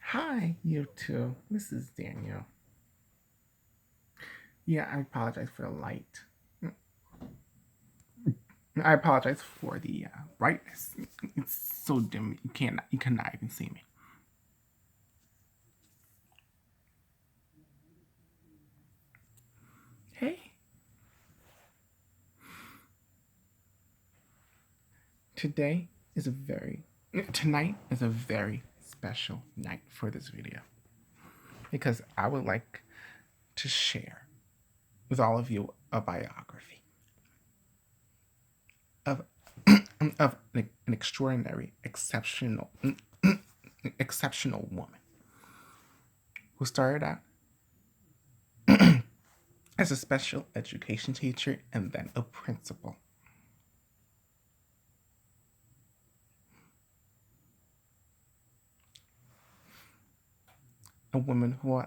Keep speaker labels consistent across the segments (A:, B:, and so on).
A: Hi, you two. This is Daniel. Yeah, I apologize for the light. I apologize for the brightness. It's so dim you cannot even see me. Hey, today is a very tonight is a very special night for this video because I would like to share with all of you a biography of of an extraordinary, exceptional woman who started out as a special education teacher and then a principal. A woman who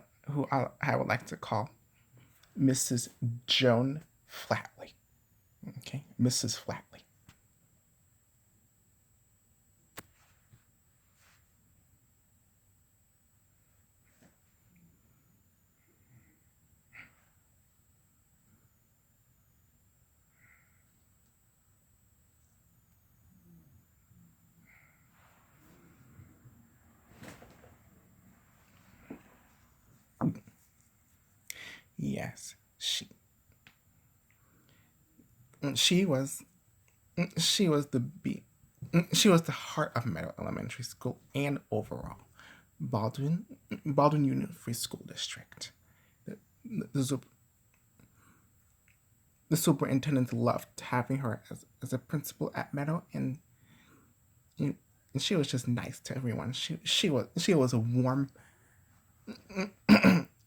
A: I would like to call Mrs. Joan Flatley. Okay, Mrs. Flatley. Yes, she was she was the be she was the heart of Meadow Elementary School and overall Baldwin Baldwin University School District. The, the, the superintendent loved having her as a principal at Meadow, and she was just nice to everyone. She was a warm,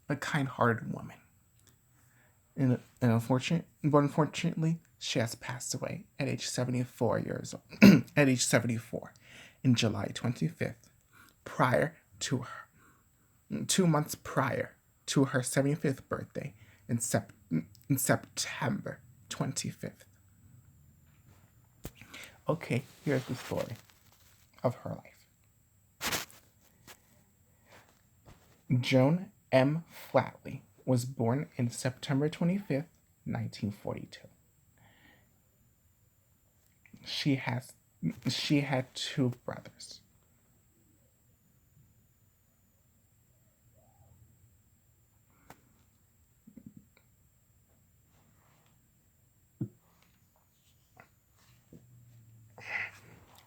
A: a kind-hearted woman. Unfortunately, she has passed away at age 74 years old. At age 74, in July 25th, prior to her 2 months prior to her 75th birthday in, in September 25th. Okay, here's the story of her life. Joan M. Flatley was born in September 25th, 1942. She has she had two brothers.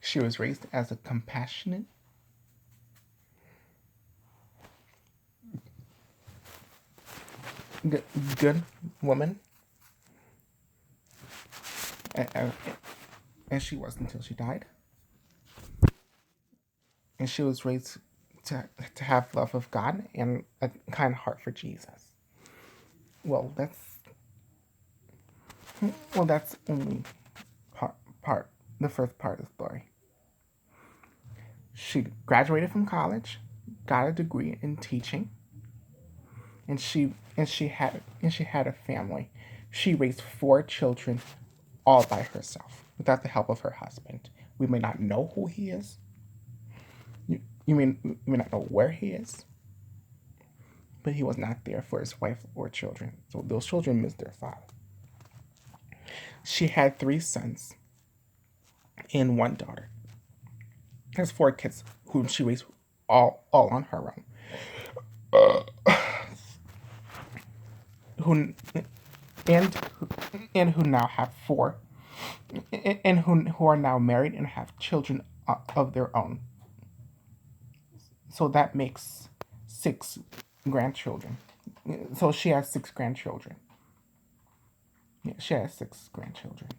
A: She was raised as a compassionate, good, good woman, and, and she was until she died. And she was raised to have love of God and a kind heart for Jesus. Well, that's only part part the first part of the story. She graduated from college, got a degree in teaching, and she had a family. She raised four children all by herself without the help of her husband. We may not know who he is. You may not know where he is, but he was not there for his wife or children. So those children missed their father. She had three sons and one daughter. There's four kids whom she raised all on her own. Who and who now have four, and who are now married and have children of their own. So that makes six grandchildren. So she has six grandchildren. Yeah, she has six grandchildren.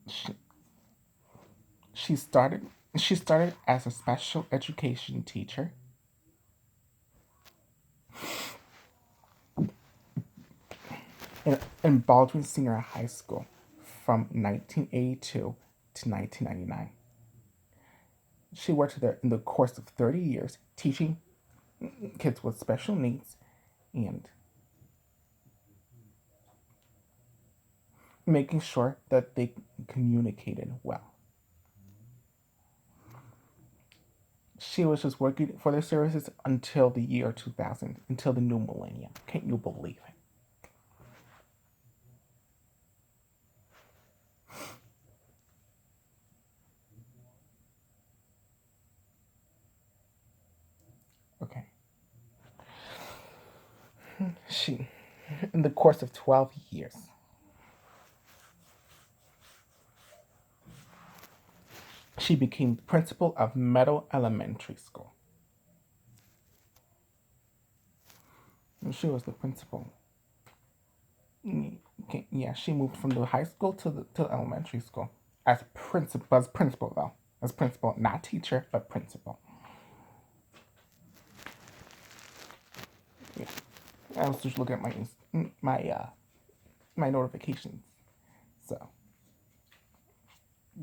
A: She, she started she started as a special education teacher in Baldwin Senior High School from 1982 to 1999. She worked there in the course of 30 years, teaching kids with special needs and making sure that they communicated well. She was just working for their services until the year 2000, until the new millennium. Can't you believe it? Okay. She, in the course of 12 years, she became principal of Meadow Elementary School. And she was the principal. Yeah, she moved from the high school to the elementary school as principal though, as principal, not teacher, but principal. Yeah, I was just looking at my notifications. So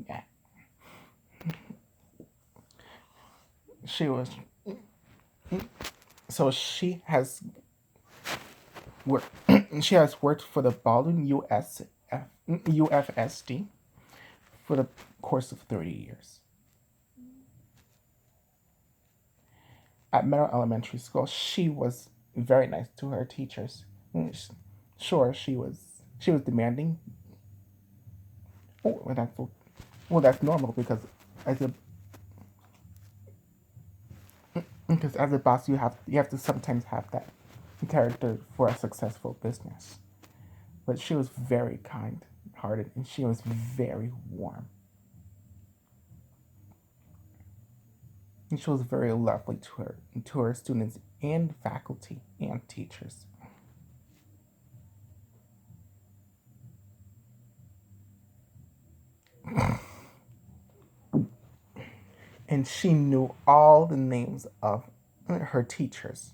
A: yeah, she was. So worked. She has worked for the Baldwin UFSD for the course of 30 years. At Meadow Elementary School, she was very nice to her teachers. Sure, she was demanding. Oh, that's normal as a as a boss you have to sometimes have that character for a successful business. But she was very kind hearted and she was very warm. And she was very lovely to her students and faculty and teachers. And she knew all the names of her teachers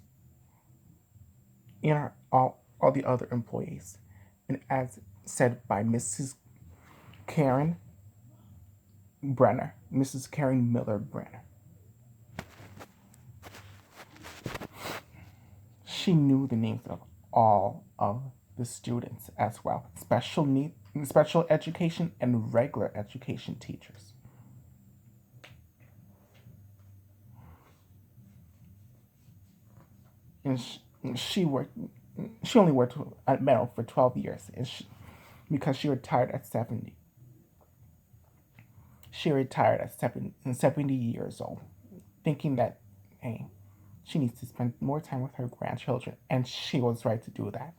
A: and all the other employees. And as said by Karen Mrs. Karen Miller Brenner, she knew the names of all of the students as well, special education and regular education teachers. And she worked. She only worked at Meadow for 12 years, because she retired at 70. She retired at 70 years old, thinking that, hey, she needs to spend more time with her grandchildren, and she was right to do that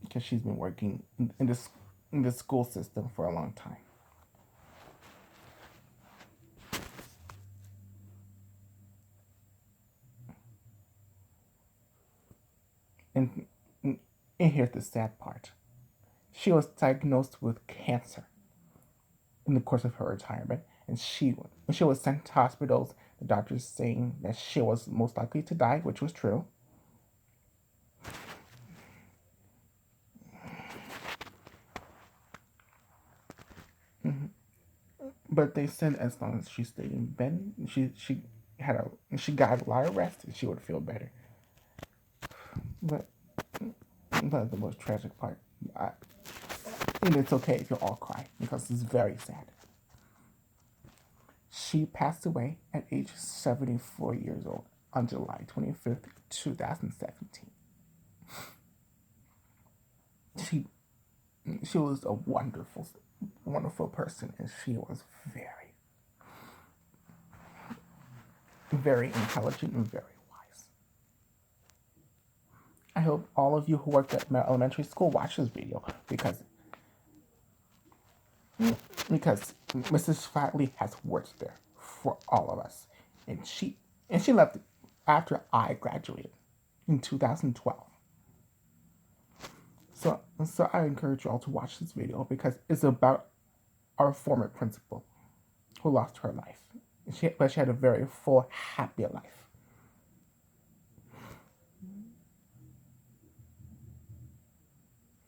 A: because she's been working in the school system for a long time. And, and here's the sad part. She was diagnosed with cancer in the course of her retirement, and she was sent to hospitals. The doctors saying that she was most likely to die, which was true. But they said as long as she stayed in bed, she got a lot of rest, and she would feel better. But the most tragic part, and it's okay if you all cry because it's very sad. She passed away at age 74 years old on July 25th, 2017. She she was a wonderful person, and she was very, very intelligent and very wise. I hope all of you who worked at my elementary school watch this video because Mrs. Flatley has worked there for all of us, and she left after I graduated in 2012. So I encourage you all to watch this video because it's about our former principal who lost her life. But she had a very full, happy life.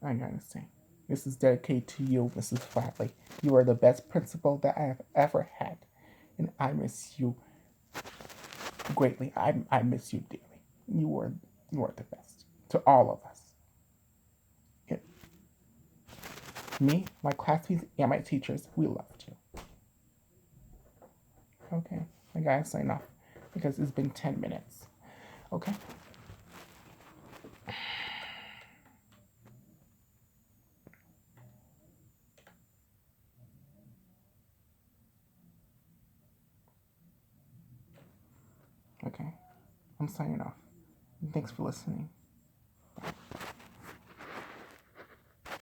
A: I gotta say, this is dedicated to you, Mrs. Flatley. You are the best principal that I have ever had, and I miss you greatly. I miss you dearly. You are the best to all of us. Me, my classmates, and my teachers, we loved you. Okay, I gotta sign off because it's been 10 minutes. Okay? Okay, I'm signing off. Thanks for listening.